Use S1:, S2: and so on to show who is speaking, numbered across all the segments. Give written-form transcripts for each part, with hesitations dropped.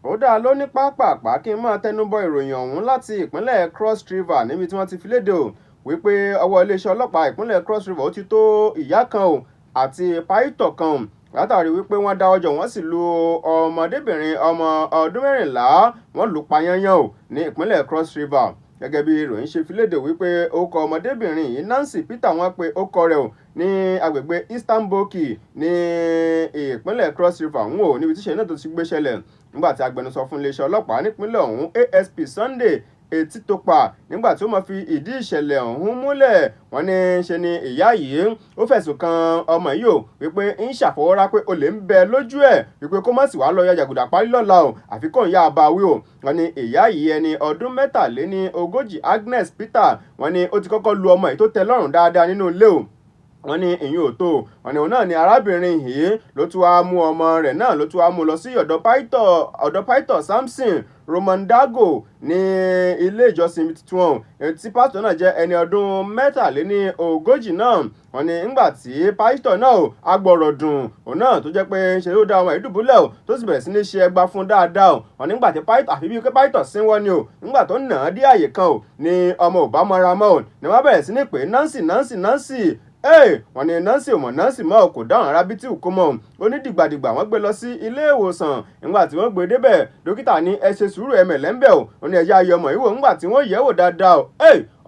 S1: ó dáa ló ní pápápá kí n máa tẹnubọ ìròyìn ọ̀hún láti ìpínlẹ̀ Cross River níbi tí wọ́n ti fi léde o wípé ọwọ́ iléeṣẹ́ ọlọ́pàá ìpínlẹ̀ Cross River ó ti tó ìyá kan o àti pásítò kan o látàrí wípé wọ́n dá ọjọ́ wọ́n sì lu ọmọdébìnrin ọmọ ọdún 14 wọ́n lù pa yányán o ní ìpínlẹ̀ Cross River gẹ́gẹ́ bí ìròyìn ṣe fi léde wípé orúkọ ọmọdébìnrin yìí Nancy Peter wọ́n pe orúkọ rẹ̀ o ní agbègbè Istanbul ní ìpínlẹ̀ Cross River ọ̀hún o níbi tí ìṣẹ̀lẹ̀ náà tó ti gbé ṣẹlẹ̀ nígbà tí agbẹnusọ fún iléeṣẹ́ ọlọ́pàá nípínlẹ̀ ọ̀hún ASP Sunday Etitopa nígbà tí ó máa fi ìdí ìṣẹ̀lẹ̀ ọ̀hún múlẹ̀ wọ́n ní ṣe ni ìyá yìí ó fẹ̀sùn kan ọmọ yìí o wípé ń ṣàfọwọ́rá pé olè ń bẹ lójú ẹ̀ wípé kó má sì wá lọ ya jàgùdà parí lọ́la o àfi kóun yá abá wí o wọ́n ní ìyá yìí ẹni ọdún 43 Agnes Peter wọ́n ní ó ti kọ́kọ́ lu ọmọ yìí tó tẹ́ lọ́rùn dáadáa nínú ilé o wọ́n ní ìyún òtó wọ́n ní òun náà ni arábìnrin yìí ló tún wá mú ọmọ rẹ̀ náà ló tún wá mú lọ sí ọ̀dọ̀ pásítọ̀ Samson Romandago ní ilé ìjọsìn tuntun tí pásítọ̀ náà jẹ́ ẹni ọdún 43 náà wọ́n ní ńgbà tí pásítọ̀ náà agbọ̀rọ̀ dùn òun náà tó jẹ́ pé ṣe ló dá ọmọ ìdúbúlẹ̀ o tó sì bẹ̀rẹ̀ sí ní ṣe ẹgbà fún dáadáa o wọ́n nígbà tí pásítọ̀ àfi bíi pé pásítọ̀ sínwọ́ ni o nígbà tó nà á dé àyè kan o ní ọmọ ò bá mọ́ra mọ́ o ní wọ́n bẹ̀rẹ̀ sí ní pé Nancy wọ́n ní Nancy ò mọ̀ Nancy mọ́ kò dáhùn ara bíi tí ò kó mọ́ ó ní dìgbàdìgbà wọ́n gbé lọ sí ilé ìwòsàn nígbà tí wọ́n gbé débẹ̀ dókítà ní ẹ ṣe sùúrù ẹ̀mẹ̀lẹ́ńbẹ̀ o ó ní ẹ̀yà ayé ọmọ yìí wò nígbà tí wọ́n yẹ̀ wò dáadáa o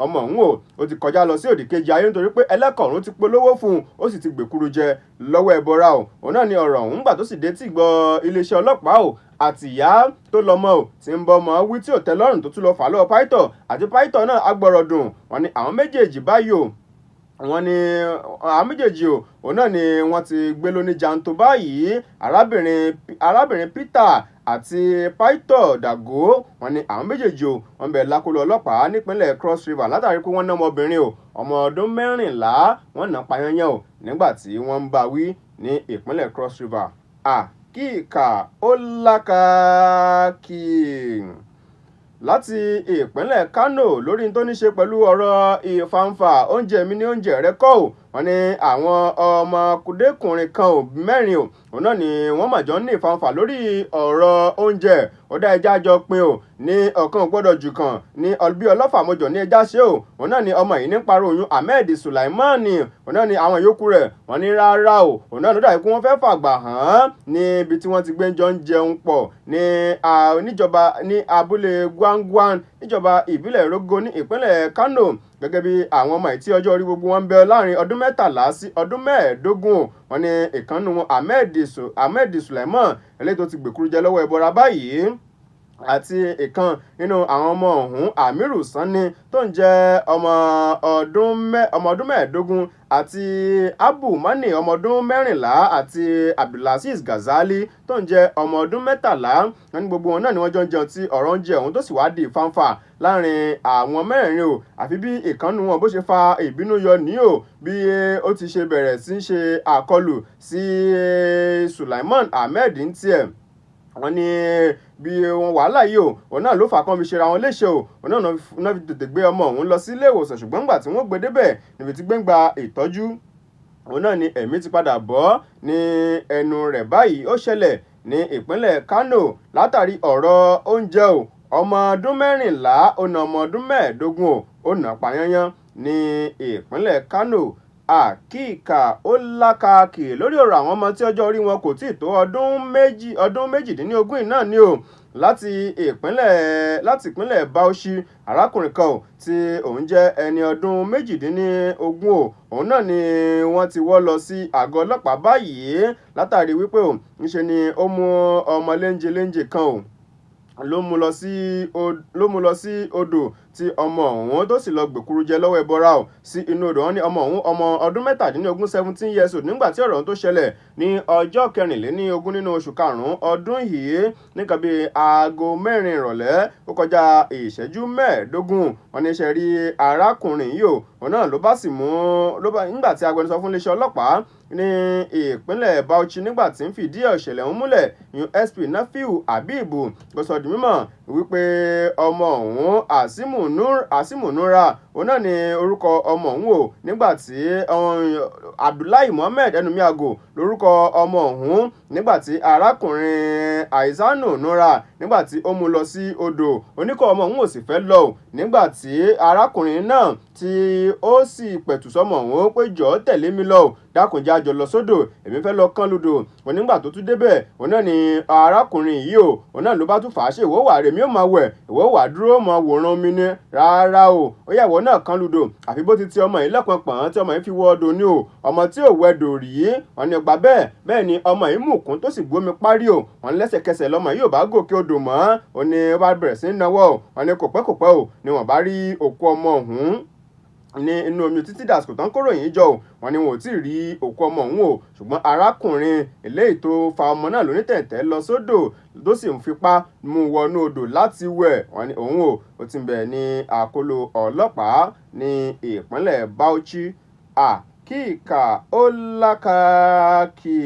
S1: ọmọ òun ó ti kọjá lọ sí òdì kejì ayé nítorí pé ẹlẹ́kọ̀ọ́rùn ti polówó fún un ó sì ti gbèkúrú jẹ lọ́wọ́ ẹbọra o òun náà ni ọ̀rọ̀ ọ̀hún gbà tó sì dé tí gbọ́ iléeṣẹ́ ọlọ́pàá o àtìyá tó lọ́mọ o ti ń bọ́mọ wí tí ò tẹ́ lọ́rùn tó tún lọ fà lọ́wọ́ pásítọ̀ àti pásítọ̀ náà agbọ̀rọ̀ dùn wọ́n ní àwọn méjèèjì báyìí o wọ́n ní àwọn méjèèjì o òun náà ni wọ́n ti gbé lóní janto báyìí arábìnrin Peter àti pásítọ̀ Dàgó wọ́n ní àwọn méjèèjì o wọ́n bẹ̀ lákòlò ọlọ́pàá nípínlẹ̀ Cross River látàrí pé wọ́n ná ọmọbìnrin o ọmọ ọdún 14 wọ́n nà payányán o nígbà tí wọ́n ń bá wí ní ìpínlẹ̀ Cross River àkíkà ó lákàkì láti ìpínlẹ̀ Kano lórí tó ní ṣe pẹ̀lú ọ̀rọ̀ ìfàǹfà oúnjẹ mi ní oúnjẹ rẹ kọ́ ò wọ́n ní àwọn ọmọkùnrin kan ò 4 o òun náà ni wọ́n mà jọ ní ìfàǹfà lórí ọ̀rọ̀ oúnjẹ ó dá ẹja jọ pin o ní ọ̀kan gbọ́dọ̀ jù kan ní bí ọlọ́fà mọ́jọ ní ẹja ṣe o òun náà ni ọmọ yìí ní parọ́ oyún Ahmed Sulaimani òun náà ni àwọn yòókù rẹ̀ wọ́n ní rárá o òun náà ló dà kí wọ́n fẹ́ fàgbà hàn níbi tí wọ́n ti gbé jọ ń jẹun pọ̀ níjọba ní abúlé Gwangwan níjọba ìbílẹ̀ Rogo ní ìpínlẹ̀ Kano gẹ́gẹ́ bí àwọn ọmọ ìtí ọjọ́ orí gbogbo wọn ń bẹ láàrin ọdún 13 sí ọdún 15 wọ́n ní ìkànnù wọn Ahmed Sulaiman eléyìí tó ti gbèkúrú jẹ lọ́wọ́ ẹbọra báyìí àti ìkan nínú àwọn ọmọ ọ̀hún Amiru Sani tó ń jẹ́ ọmọ ọdún 15 àti Abu Mani ọmọ ọdún 14 àti Abdulaziz Gazali tó ń jẹ́ ọmọ ọdún 13 wọ́n ní gbogbo wọn náà ni wọ́n jọ ń jẹun tí ọ̀rọ̀ oúnjẹ ọ̀hún tó sì wá di ìfàǹfà láàrin àwọn 4 o àfi bí ìkànnù wọn bó ṣe fa ìbínú yọ ní o bí ó ti ṣe bẹ̀rẹ̀ sí ṣe àkọlù sí Sulaiman Ahmed ń tiẹ̀ wọ́n ní bí wọn wàhálà yìí o òun náà ló fà kán fi ṣera wọn léṣe o òun náà fi tètè gbé ọmọ òun lọ sí ilé ìwòsàn ṣùgbọ́n nígbà tí wọ́n gbé débẹ̀ níbi tí gbẹ́ngbà ìtọ́jú òun náà ni ẹ̀mí ti padà bọ́ ní ẹnu rẹ̀ báyìí ó ṣẹlẹ̀ ní ìpínlẹ̀ Kano látàrí ọ̀rọ̀ oúnjẹ o ọmọ ọdún 14 ó na ọmọ ọdún 15 ó nà payányán ní ìpínlẹ̀ Kano àkíkà ó lákàkì lórí ọ̀rọ̀ àwọn ọmọ tí ọjọ́ orí wọn kò tí ì tó ọdún 18 náà ni o láti ìpínlẹ̀ Bauchi arákùnrin kan tí òun jẹ́ ẹni ọdún 18 o òun náà ni wọ́n ti wọ́ lọ sí àgọ́ ọlọ́pàá báyìí látàrí wípé o ńṣe ni ó mú ọmọ léńjeléńje kan o ló mú lọ sí odò tí ọmọ ọ̀hún tó sì lọ gbèkúrú jẹ lọ́wọ́ ẹbọra ò sí inú odò. wọn ní ọmọ ọ̀hún ọmọ ọdún 17 17 years old nígbà tí ọ̀rọ̀ ọ̀hún tó ṣẹlẹ̀ ní ọjọ́ 24 nínú oṣù karùn-ún ọdún yìí nìkan bíi aago 4 ìrọ̀lẹ́ ó kọjá ìṣẹ́jú 15 wọn ní ṣe rí arákùnrin yìí òun náà ló bá sì mú nígbà tí agbẹnusọ fún iléeṣẹ́ ọlọ́pàá ní ìpínlẹ̀ Bauchi nígbà tí ń fìdí ìṣẹ̀lẹ̀ ọ̀hún múlẹ̀ SP Nafiu Habibu ló sọ di mímọ̀ wípé ọmọ ọ̀hún Asimu Nura òun náà ni orúkọ ọmọ ọ̀hún o nígbà tí Abdullahi Mohammed Enumiago lórúkọ ọmọ ọ̀hún nígbà tí arákùnrin Aizanu Nura nígbà tí ó mú lọ sí odò oníkọ̀ ọmọ ọ̀hún ò sì fẹ́ lọ nígbà tí arákùnrin náà tí ó sì pẹ̀tù sọ́mọ ọ̀hún pé jọ̀ọ́ tẹ̀lé mi lọ dákùnjá jọ lọ sódò èmi fẹ́ lọ kán lódò onígbà tó tún débẹ̀ òun náà ni arákùnrin yìí o òun náà ló bá tún fà á ṣe ìwọ wà rèmi ò máa wẹ̀ ìwọ wà dúró mọ wòran mi ní rárá o ó yà ìwọ náà kán lódò àfi bó ti ti ọmọ yìí lẹ́pọn pọ̀n tí ọmọ yìí fi wọ odò ní o ọmọ tí ò wẹdò rí wọn ni ọgbà bẹ́ẹ̀ ni ọmọ yìí mùkún tó sì gbómi parí o wọn lẹ́sẹ̀kẹsẹ̀ lọmọ yìí ò bá gòkè odò mọ́ ó ní ó bá bẹ̀rẹ̀ sí í náwó wọn ni kò pẹ́ o ni wọ́n bá rí òkú ọmọ ọ̀hún ní inú omi títí dàsìkò tán kóròyìn jọ wọn ni wọn ò tí ì rí òkú ọmọ ọ̀hún o ṣùgbọ́n arákùnrin eléyìí tó fa ọmọ náà lónítẹ̀tẹ̀ lọ sódò tó sì ń fipá mú wọnú odò láti wẹ̀ wọn ni òun o ó ti ń bẹ̀ ní àkóló ọlọ́pàá ní ìpínlẹ̀ Bauchi àkíkà ó lákàkì